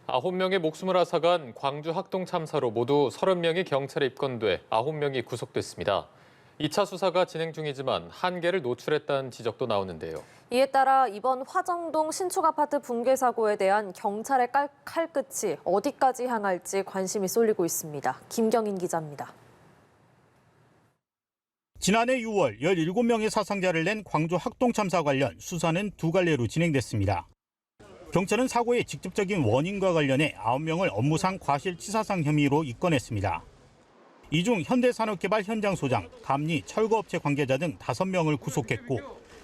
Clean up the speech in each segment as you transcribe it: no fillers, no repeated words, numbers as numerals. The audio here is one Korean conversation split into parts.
9명의 목숨을 앗아간 광주 학동 참사로 모두 30명이 경찰에 입건돼 9명이 구속됐습니다. 2차 수사가 진행 중이지만 한계를 노출했다는 지적도 나오는데요. 이에 따라 이번 화정동 신축 아파트 붕괴 사고에 대한 경찰의 칼끝이 어디까지 향할지 관심이 쏠리고 있습니다. 김경인 기자입니다. 지난해 6월 17명의 사상자를 낸 광주 학동 참사 관련 수사는 두 갈래로 진행됐습니다. 경찰은 사고의 직접적인 원인과 관련해 9명을 업무상 과실치사상 혐의로 입건했습니다. 이 중 현대산업개발 현장 소장, 감리, 철거업체 관계자 등 5명을 구속했고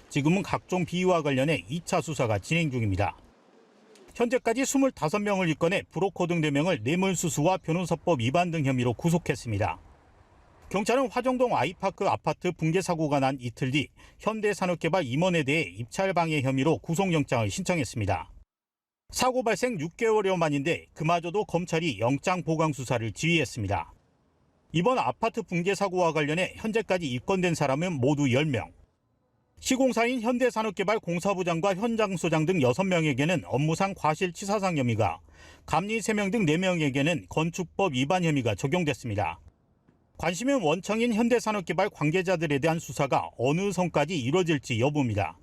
지금은 각종 비위와 관련해 2차 수사가 진행 중입니다. 현재까지 25명을 입건해 브로커 등 4명을 뇌물수수와 변호사법 위반 등 혐의로 구속했습니다. 경찰은 화정동 아이파크 아파트 붕괴 사고가 난 이틀 뒤 현대산업개발 임원에 대해 입찰 방해 혐의로 구속영장을 신청했습니다. 사고 발생 6개월여 만인데 그마저도 검찰이 영장 보강 수사를 지휘했습니다. 이번 아파트 붕괴 사고와 관련해 현재까지 입건된 사람은 모두 10명. 시공사인 현대산업개발 공사부장과 현장소장 등 6명에게는 업무상 과실치사상 혐의가, 감리 3명 등 4명에게는 건축법 위반 혐의가 적용됐습니다. 관심은 원청인 현대산업개발 관계자들에 대한 수사가 어느 선까지 이뤄질지 여부입니다.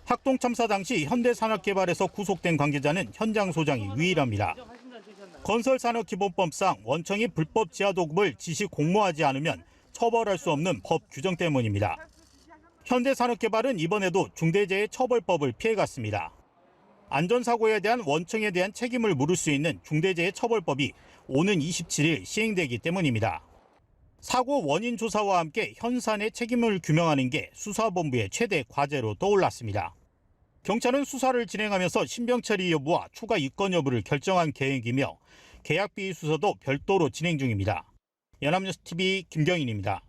학동 참사 당시 현대산업개발에서 구속된 관계자는 현장 소장이 유일합니다. 건설산업기본법상 원청이 불법 지하도급을 지시 공모하지 않으면 처벌할 수 없는 법 규정 때문입니다. 현대산업개발은 이번에도 중대재해처벌법을 피해갔습니다. 안전사고에 대한 원청에 대한 책임을 물을 수 있는 중대재해처벌법이 오는 27일 시행되기 때문입니다. 사고 원인 조사와 함께 현산의 책임을 규명하는 게 수사본부의 최대 과제로 떠올랐습니다. 경찰은 수사를 진행하면서 신병 처리 여부와 추가 입건 여부를 결정한 계획이며 계약비 수사도 별도로 진행 중입니다. 연합뉴스TV 김경인입니다.